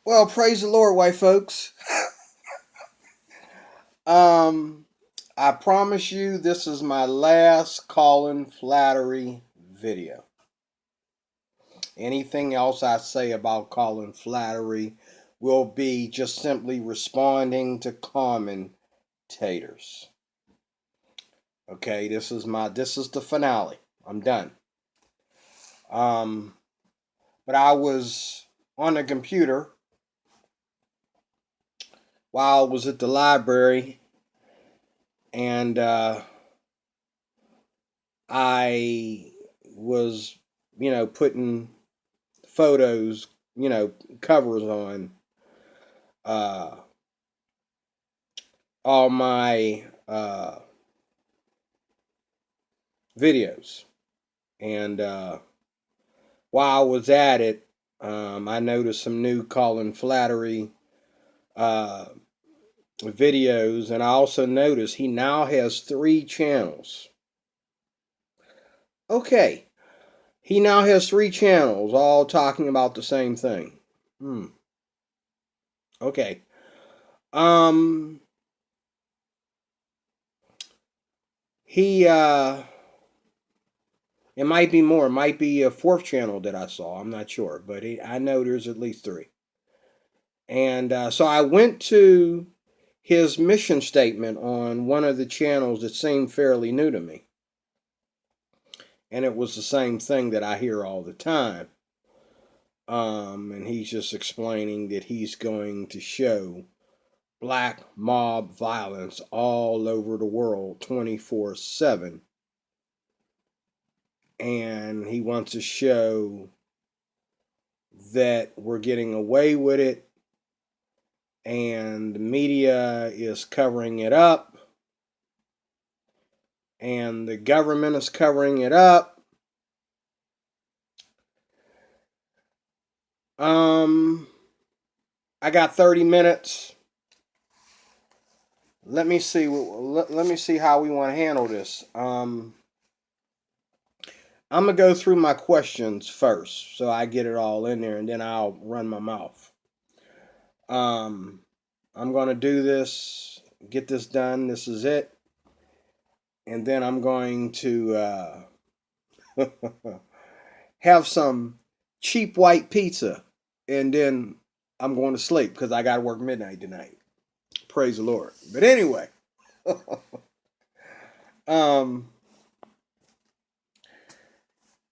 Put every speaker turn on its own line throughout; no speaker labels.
Well, praise the Lord, white folks. Um, I promise you, this is my last Colin Flattery video. Anything else I say about Colin Flattery will be just simply responding to commentators. Okay, this is the finale. I'm done. Um, but I was on the computer while I was at the library, and I was, putting photos, covers on uh, all my videos. And while I was at it, I noticed some new Colin Flattery uh, videos, and I also noticed he now has 3 channels. Okay, he now has 3 channels, all talking about the same thing. Okay. Um, he It might be more. It might be a 4th channel that I saw. I'm not sure, but I know there's at least 3. And so I went to his mission statement on one of the channels that seemed fairly new to me. And it was the same thing that I hear all the time. And he's just explaining that he's going to show black mob violence all over the world 24/7. And he wants to show that we're getting away with it, and the media is covering it up, and the government is covering it up. I got 30 minutes. Let me see. Let me see how we want to handle this. I'm gonna go through my questions first, so I get it all in there, and then I'll run my mouth. I'm gonna do this, get this done. This is it, and then I'm going to have some cheap white pizza, and then I'm going to sleep because I got to work midnight tonight. Praise the Lord. But anyway, um,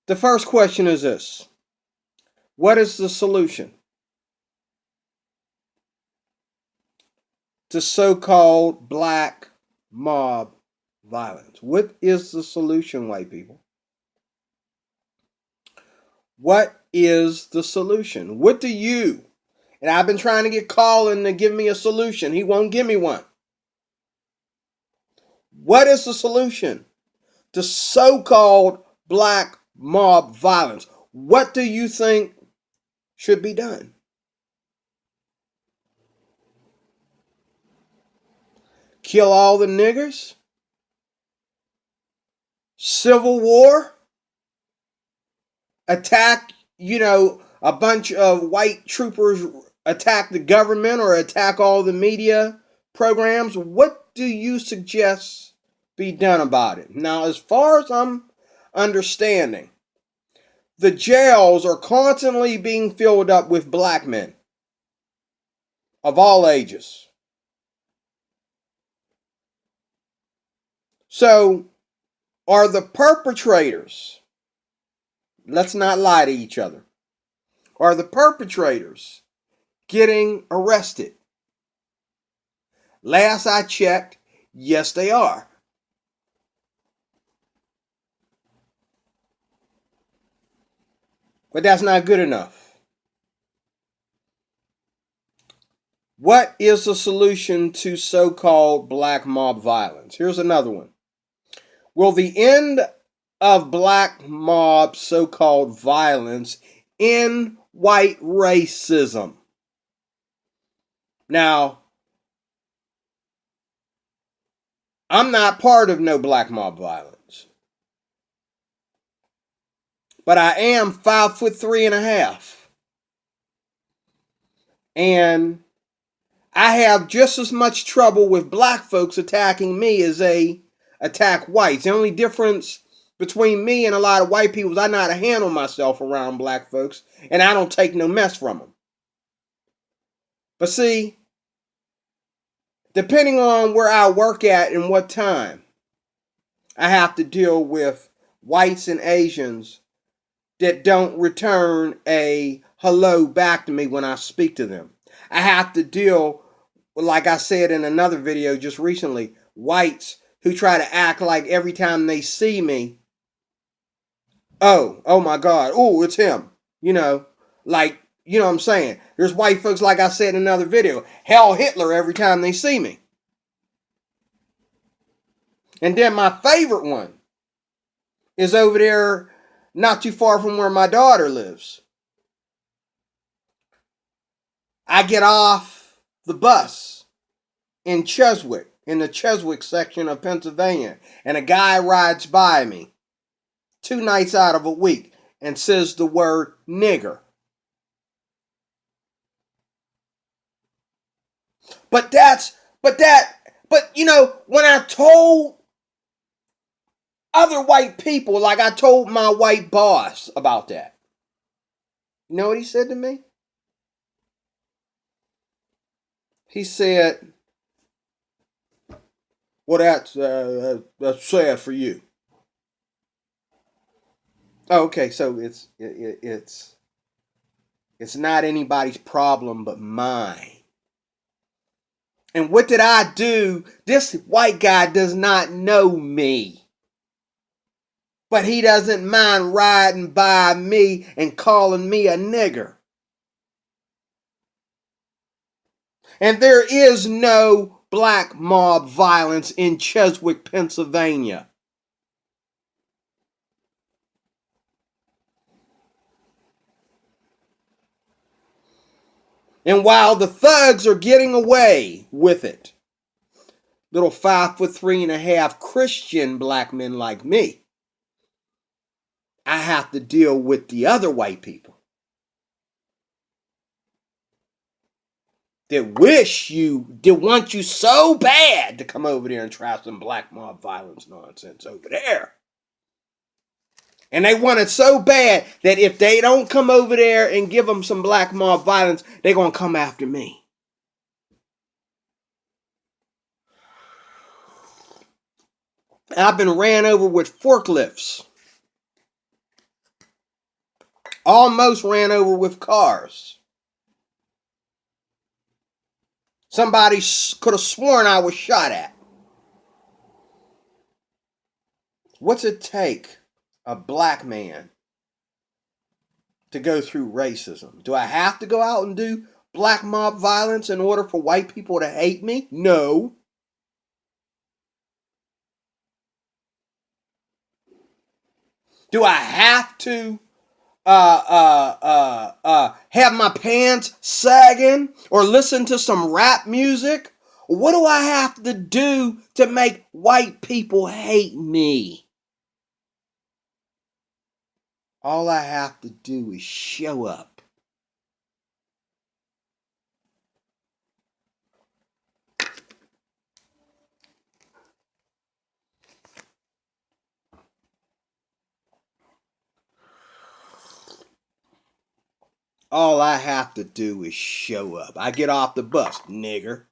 the first question is this: what is the solution to so-called black mob violence? What is the solution, white people? What is the solution? What do you? And I've been trying to get Colin to give me a solution. He won't give me one. What is the solution to so-called black mob violence? What do you think should be done? Kill all the niggers? Civil war? Attack, a bunch of white troopers attack the government or attack all the media programs? What do you suggest be done about it? Now, as far as I'm understanding, the jails are constantly being filled up with black men of all ages. So, are the perpetrators, let's not lie to each other, are the perpetrators getting arrested? Last I checked, yes, they are. But that's not good enough. What is the solution to so-called black mob violence? Here's another one. Will the end of black mob so-called violence end white racism? Now, I'm not part of no black mob violence, but I am 5'3.5". And I have just as much trouble with black folks attacking me as they attack whites. The only difference between me and a lot of white people is I know how to handle myself around black folks, and I don't take no mess from them. But see, depending on where I work at and what time, I have to deal with whites and Asians that don't return a hello back to me when I speak to them. I have to deal with, like I said in another video just recently, whites who try to act like every time they see me, oh my God, oh, it's him. You know, like, you know what I'm saying? There's white folks, like I said in another video, hell Hitler every time they see me. And then my favorite one is over there not too far from where my daughter lives. I get off the bus in Cheswick, in the Cheswick section of Pennsylvania, and a guy rides by me 2 nights out of a week and says the word nigger. But you know, when I told other white people, like I told my white boss about that, you know what he said to me? He said, well, that's sad for you. Oh, okay, so it's not anybody's problem but mine. And what did I do? This white guy does not know me. But he doesn't mind riding by me and calling me a nigger. And there is no black mob violence in Cheswick, Pennsylvania. And while the thugs are getting away with it, little 5'3.5" Christian black men like me, I have to deal with the other white people that want you so bad to come over there and try some black mob violence nonsense over there. And they want it so bad that if they don't come over there and give them some black mob violence, they're going to come after me. I've been ran over with forklifts. Almost ran over with cars. Somebody could have sworn I was shot at. What's it take a black man to go through racism? Do I have to go out and do black mob violence in order for white people to hate me? No. Do I have to have my pants sagging or listen to some rap music? What do I have to do to make white people hate me? All I have to do is show up. All I have to do is show up. I get off the bus, nigger.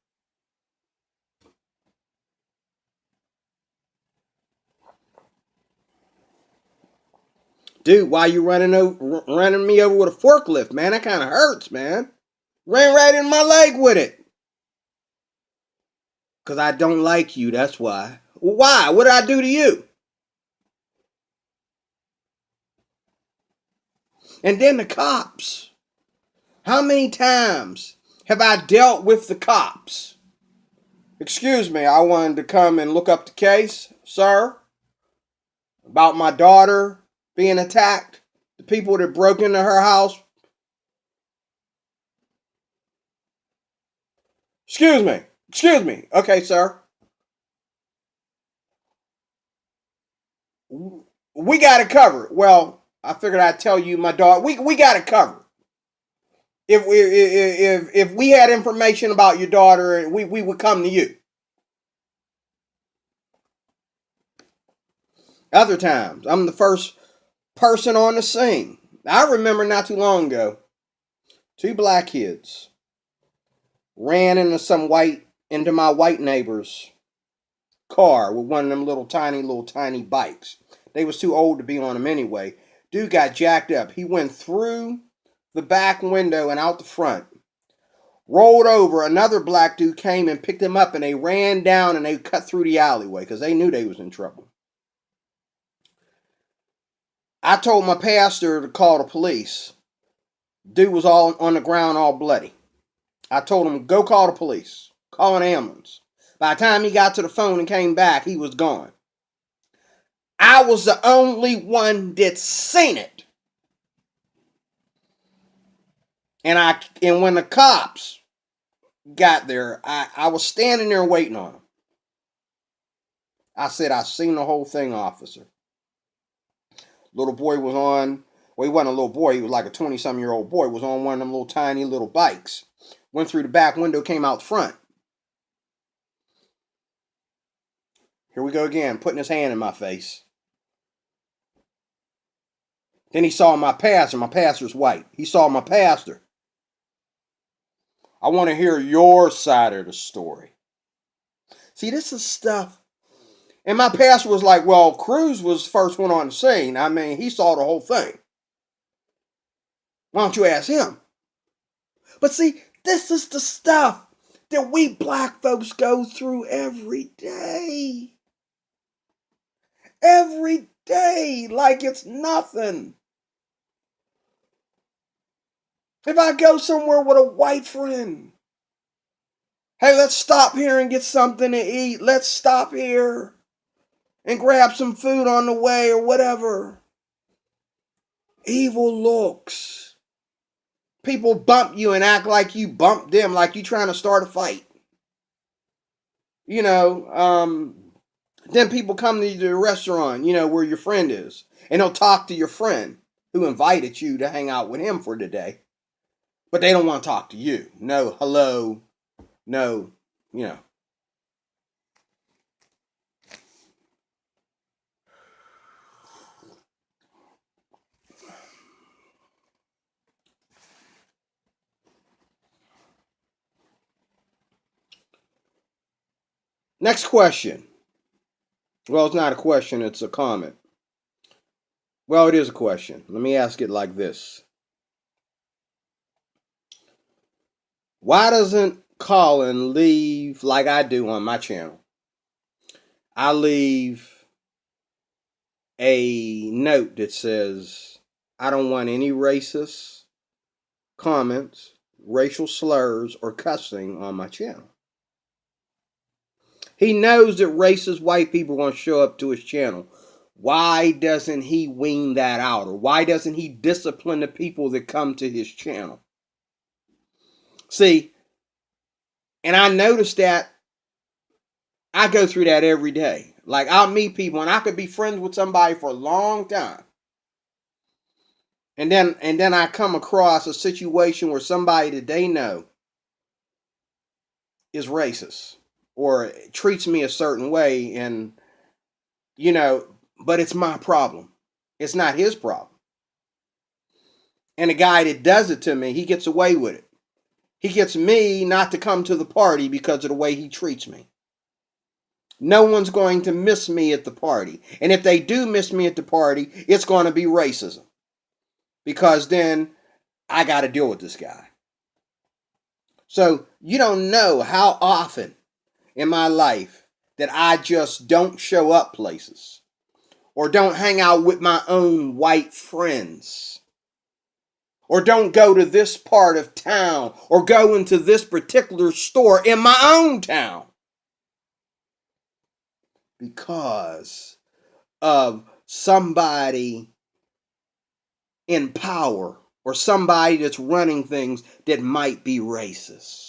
Dude, why you running me over with a forklift, man? That kind of hurts, man. Ran right in my leg with it. Because I don't like you, that's why. Well, why? What did I do to you? And then the cops. How many times have I dealt with the cops? Excuse me, I wanted to come and look up the case, sir, about my daughter being attacked. The people that broke into her house. Excuse me. Okay, sir. We got it covered. Well, I figured I'd tell you my daughter. We got it covered. If we had information about your daughter, we would come to you. Other times, I'm the first person on the scene. I remember not too long ago, two black kids ran into my white neighbor's car with one of them little tiny bikes. They was too old to be on them anyway. Dude got jacked up. He went through the back window and out the front. Rolled over. Another black dude came and picked him up, and they ran down and they cut through the alleyway because they knew they was in trouble. I told my pastor to call the police. Dude was all on the ground, all bloody. I told him, go call the police. Call an ambulance. By the time he got to the phone and came back, he was gone. I was the only one that seen it. And when the cops got there, I was standing there waiting on them. I said, I seen the whole thing, officer. Little boy was on, well, he wasn't a little boy, he was like a 20-something-year-old boy, was on one of them little tiny little bikes. Went through the back window, came out front. Here we go again, putting his hand in my face. Then he saw my pastor. My pastor's white. He saw my pastor. I want to hear your side of the story. See, this is stuff. And my pastor was like, well, Cruz was the first one on the scene. I mean, he saw the whole thing. Why don't you ask him? But see, this is the stuff that we black folks go through every day. Every day, like it's nothing. If I go somewhere with a white friend, hey, let's stop here and get something to eat. Let's stop here and grab some food on the way or whatever. Evil looks. People bump you and act like you bumped them, like you trying to start a fight. You know, then people come to the restaurant, you know, where your friend is. And they'll talk to your friend who invited you to hang out with him for the day. But they don't want to talk to you. No, hello. No, you know. Next question. Well, it's not a question, it's a comment. Well, it is a question. Let me ask it like this. Why doesn't Colin leave like I do on my channel? I leave a note that says, I don't want any racist comments, racial slurs, or cussing on my channel. He knows that racist white people are going to show up to his channel. Why doesn't he wean that out? Or why doesn't he discipline the people that come to his channel? See, and I noticed that I go through that every day. Like, I'll meet people and I could be friends with somebody for a long time. And then I come across a situation where somebody that they know is racist or treats me a certain way, and you know, but it's my problem. It's not his problem. And the guy that does it to me, he gets away with it. He gets me not to come to the party because of the way he treats me. No one's going to miss me at the party. And if they do miss me at the party, it's going to be racism. Because then I got to deal with this guy. So you don't know how often in my life that I just don't show up places or don't hang out with my own white friends or don't go to this part of town or go into this particular store in my own town because of somebody in power or somebody that's running things that might be racist.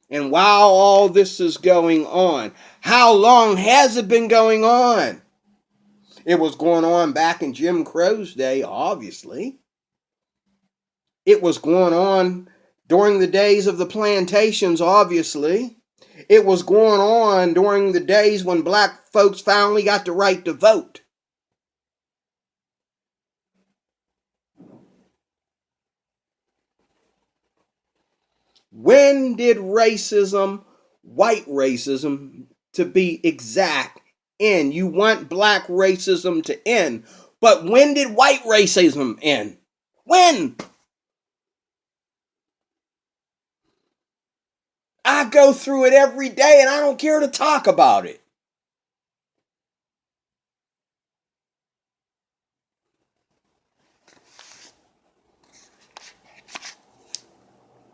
And while all this is going on, how long has it been going on? It was going on back in Jim Crow's day, obviously. It was going on during the days of the plantations, obviously. It was going on during the days when black folks finally got the right to vote. When did racism, white racism to be exact, end? You want black racism to end, but when did white racism end? When? I go through it every day and I don't care to talk about it.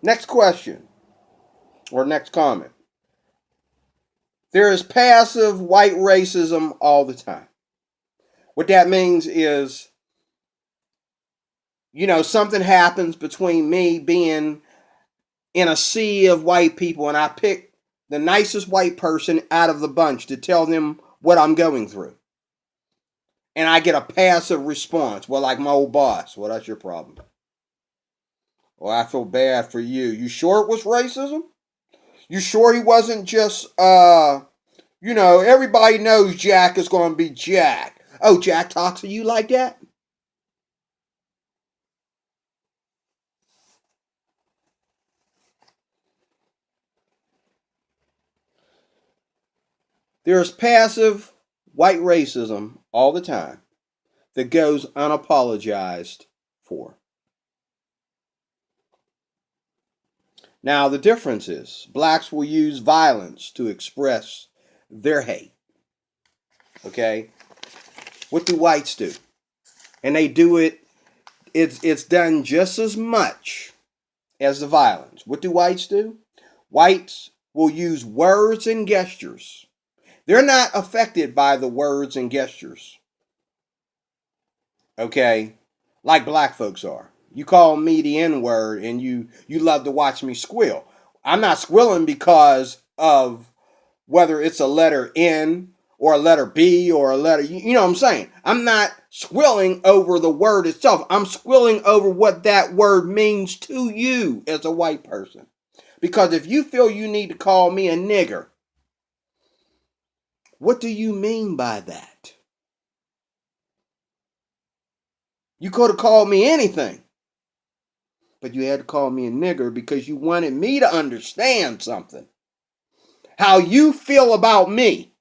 Next question, or next comment. There is passive white racism all the time. What that means is, something happens between me being in a sea of white people and I pick the nicest white person out of the bunch to tell them what I'm going through. And I get a passive response. Well, like my old boss. Well, that's your problem. Well, I feel bad for you. You sure it was racism? You sure he wasn't just, everybody knows Jack is going to be Jack. Oh, Jack talks to you like that? There's passive white racism all the time that goes unapologized for. Now, the difference is blacks will use violence to express their hate. Okay? What do whites do? And they do it's done just as much as the violence. What do whites do? Whites will use words and gestures. They're not affected by the words and gestures. Okay? Like black folks are. You call me the N-word and you love to watch me squeal. I'm not squealing because of whether it's a letter N or a letter B or a letter, you know what I'm saying? I'm not squealing over the word itself. I'm squealing over what that word means to you as a white person. Because if you feel you need to call me a nigger, what do you mean by that? You could have called me anything, but you had to call me a nigger because you wanted me to understand something. How you feel about me.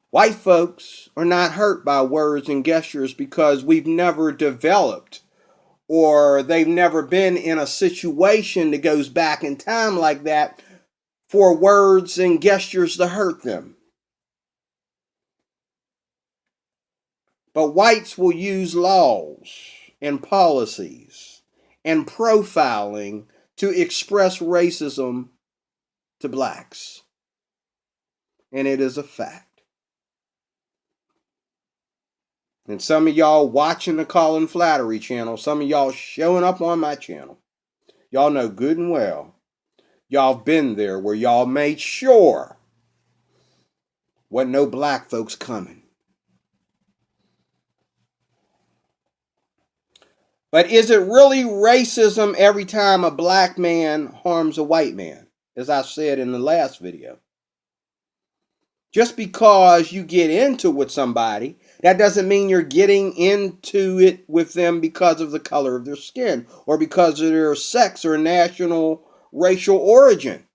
White folks are not hurt by words and gestures because we've never developed or they've never been in a situation that goes back in time like that for words and gestures to hurt them. But whites will use laws and policies and profiling to express racism to blacks. And it is a fact. And some of y'all watching the Colin Flaherty channel, some of y'all showing up on my channel, y'all know good and well, y'all been there where y'all made sure wasn't no black folks coming. But is it really racism every time a black man harms a white man? As I said in the last video. Just because you get into it with somebody, that doesn't mean you're getting into it with them because of the color of their skin or because of their sex or national racial origin.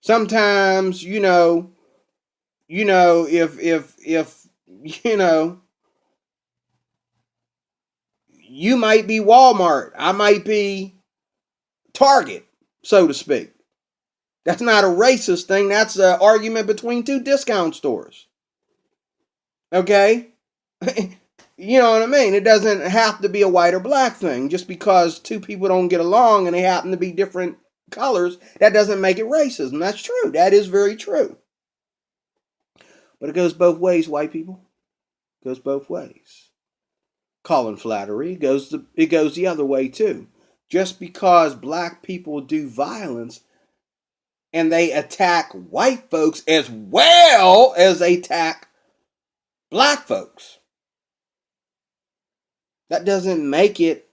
Sometimes, if you might be Walmart, I might be Target, so to speak. That's not a racist thing. That's an argument between two discount stores. Okay? You know what I mean? It doesn't have to be a white or black thing. Just because two people don't get along and they happen to be different colors, that doesn't make it racism. That's true. That is very true. But it goes both ways, white people. It goes both ways. Colin Flaherty, it goes the other way too. Just because black people do violence and they attack white folks as well as they attack black folks. That doesn't make it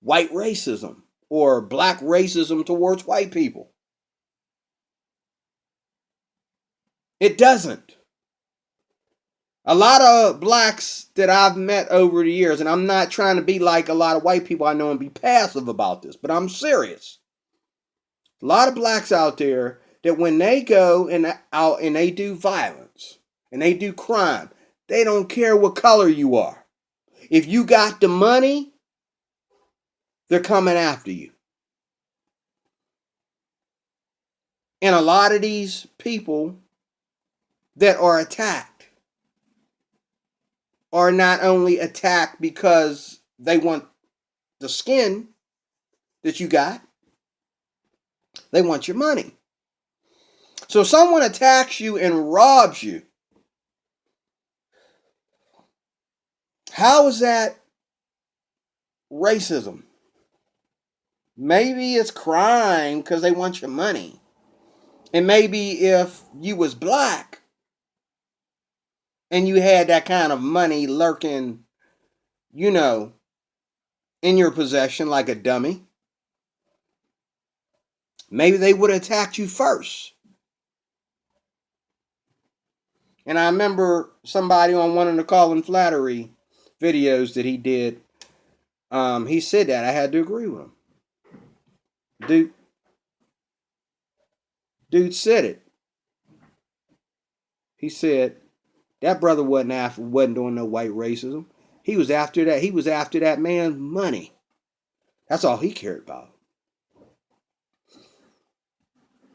white racism or black racism towards white people. It doesn't. A lot of blacks that I've met over the years, and I'm not trying to be like a lot of white people I know and be passive about this, but I'm serious. A lot of blacks out there that when they go out and they do violence and they do crime, they don't care what color you are. If you got the money, they're coming after you. And a lot of these people that are attacked are not only attacked because they want the skin that you got, they want your money. So if someone attacks you and robs you, how is that racism? Maybe it's crime because they want your money. And maybe if you was black and you had that kind of money lurking, in your possession like a dummy, maybe they would have attacked you first. And I remember somebody on one of the Colin Flaherty videos that he did, he said that. I had to agree with him. Dude said it. He said that brother wasn't doing no white racism. He was after that. He was after that man's money. That's all he cared about.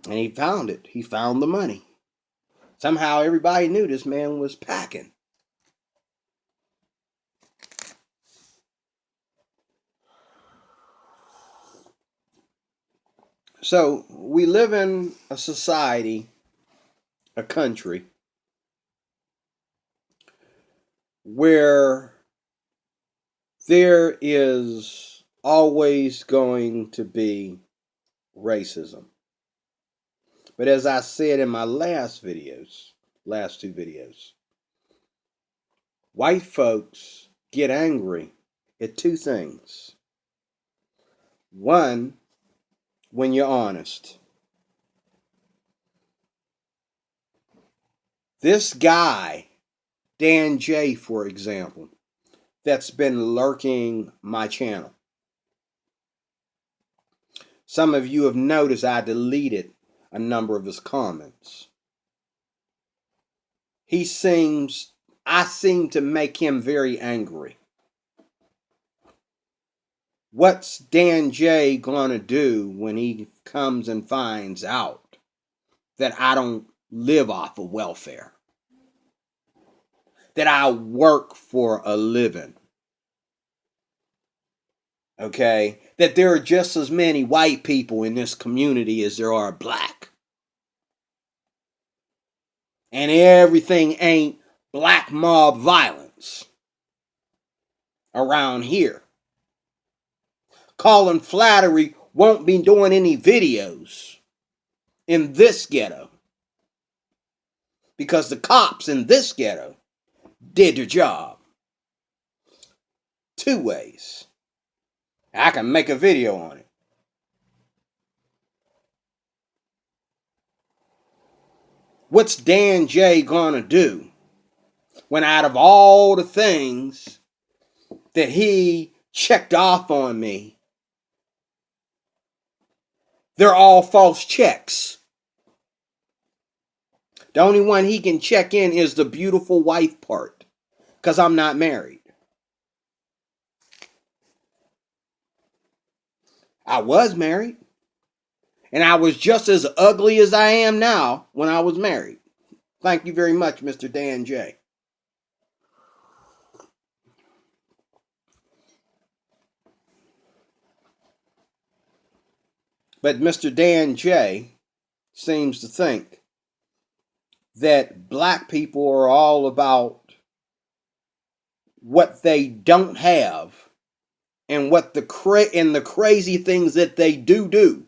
And he found it. He found the money. Somehow everybody knew this man was packing. So we live in a society, a country, where there is always going to be racism. But as I said in my last two videos, white folks get angry at two things. One, when you're honest. This guy, Dan J, for example, that's been lurking my channel. Some of you have noticed I deleted a number of his comments. I seem to make him very angry. What's Dan J gonna do when he comes and finds out that I don't live off of welfare? That I work for a living? Okay? That there are just as many white people in this community as there are black. And everything ain't black mob violence around here. Colin Flaherty won't be doing any videos in this ghetto because the cops in this ghetto did their job. Two ways. I can make a video on it. What's Dan J gonna do when out of all the things that he checked off on me, they're all false checks? The only one he can check in is the beautiful wife part, because I'm not married. I was married, and I was just as ugly as I am now when I was married. Thank you very much, Mr. Dan J. But Mr. Dan J seems to think that black people are all about what they don't have and what the crazy things that they do.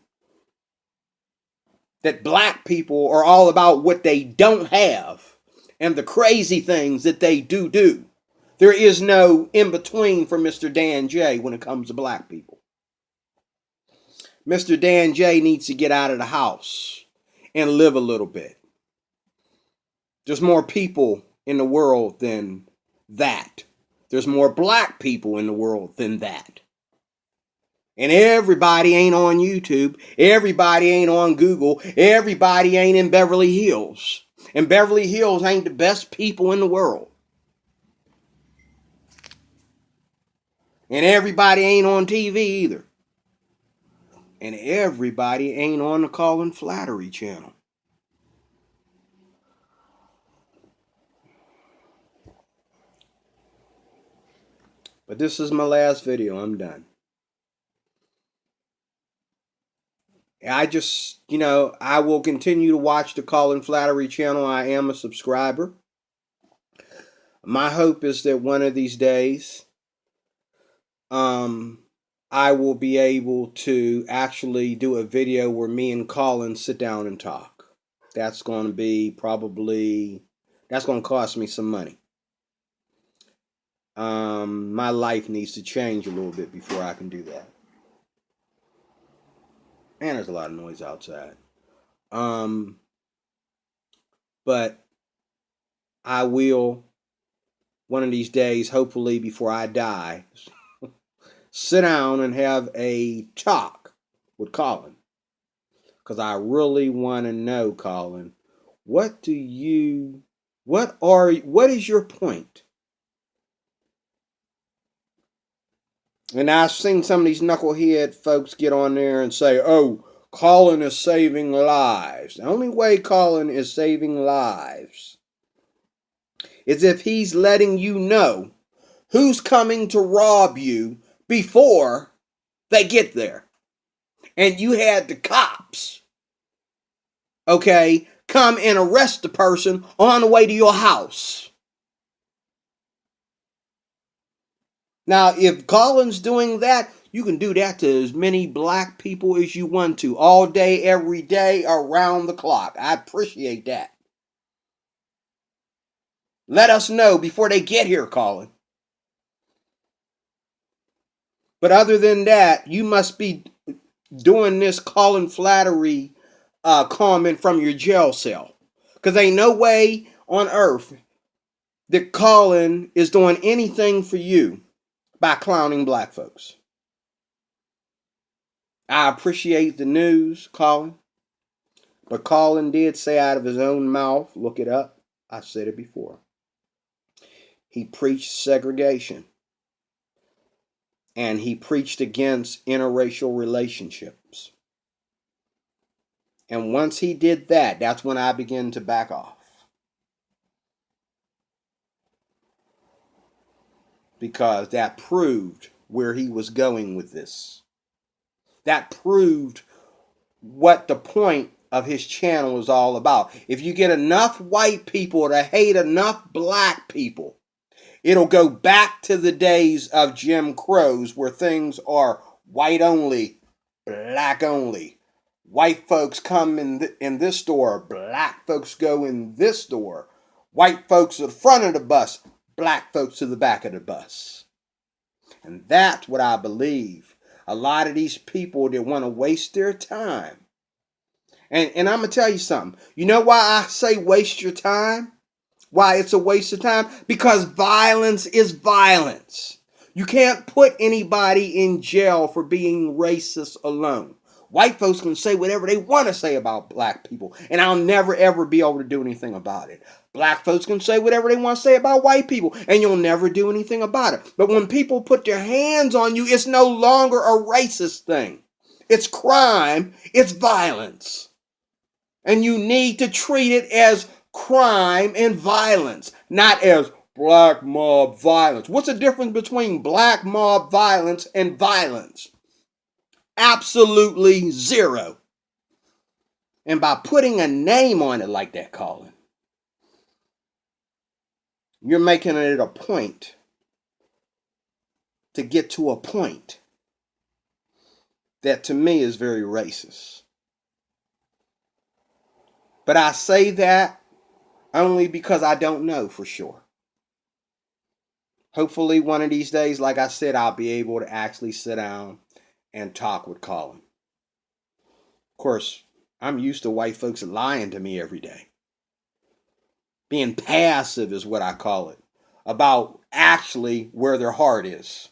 That black people are all about what they don't have and the crazy things that they do. There is no in between for Mr. Dan J when it comes to black people. Mr. Dan J needs to get out of the house and live a little bit. There's more people in the world than that. There's more black people in the world than that. And everybody ain't on YouTube. Everybody ain't on Google. Everybody ain't in Beverly Hills. And Beverly Hills ain't the best people in the world. And everybody ain't on TV either. And everybody ain't on the Colin Flaherty channel. But this is my last video. I'm done. I just, I will continue to watch the Colin Flaherty channel. I am a subscriber. My hope is that one of these days, I will be able to actually do a video where me and Colin sit down and talk. That's going to be that's going to cost me some money. My life needs to change a little bit before I can do that. And there's a lot of noise outside. But I will, one of these days, hopefully before I die, sit down and have a talk with Colin. Because I really want to know, Colin, what is your point? And I've seen some of these knucklehead folks get on there and say, oh, Colin is saving lives. The only way Colin is saving lives is if he's letting you know who's coming to rob you before they get there. And you had the cops, come and arrest the person on the way to your house. Now, if Colin's doing that, you can do that to as many black people as you want to, all day, every day, around the clock. I appreciate that. Let us know before they get here, Colin. But other than that, you must be doing this Colin Flaherty comment from your jail cell. Because ain't no way on earth that Colin is doing anything for you by clowning black folks. I appreciate the news, Colin. But Colin did say out of his own mouth, look it up, I said it before, he preached segregation. And he preached against interracial relationships. And once he did that, that's when I began to back off. Because that proved where he was going with this. That proved what the point of his channel is all about. If you get enough white people to hate enough black people, it'll go back to the days of Jim Crow's where things are white only, black only. White folks come in this door, black folks go in this door. White folks to the front of the bus, black folks to the back of the bus. And that's what I believe. A lot of these people that want to waste their time. And I'm going to tell you something. You know why I say waste your time? Why it's a waste of time? Because violence is violence. You can't put anybody in jail for being racist alone. White folks can say whatever they want to say about black people, and I'll never ever be able to do anything about it. Black folks can say whatever they want to say about white people, and you'll never do anything about it. But when people put their hands on you, it's no longer a racist thing. It's crime. It's violence. And you need to treat it as crime and violence, not as black mob violence. What's the difference between black mob violence and violence? Absolutely zero. And by putting a name on it like that, Colin, you're making it a point to get to a point that to me is very racist. But I say that only because I don't know for sure. Hopefully one of these days, like I said, I'll be able to actually sit down and talk with Colin. Of course, I'm used to white folks lying to me every day. Being passive is what I call it, about actually where their heart is.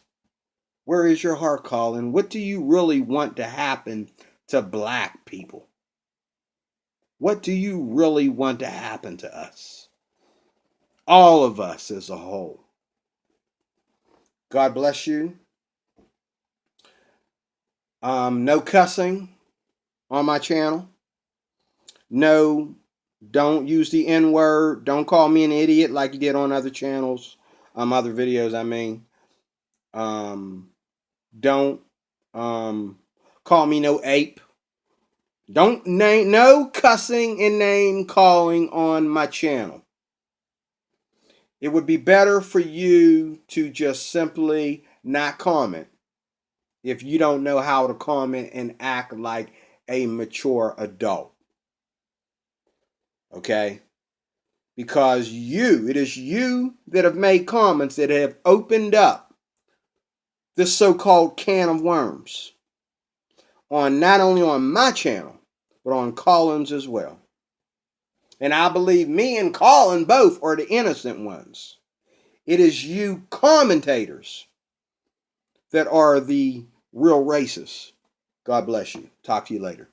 Where is your heart, Colin? What do you really want to happen to black people? What do you really want to happen to us? All of us as a whole. God bless you. No cussing on my channel. No, don't use the N word. Don't call me an idiot like you did on other channels, other videos. I mean, don't call me no ape. Don't name no cussing and name calling on my channel. It would be better for you to just simply not comment if you don't know how to comment and act like a mature adult. Okay? Because it is you that have made comments that have opened up this so-called can of worms on not only on my channel, but on Colin's as well. And I believe me and Colin both are the innocent ones. It is you commentators that are the real racists. God bless you. Talk to you later.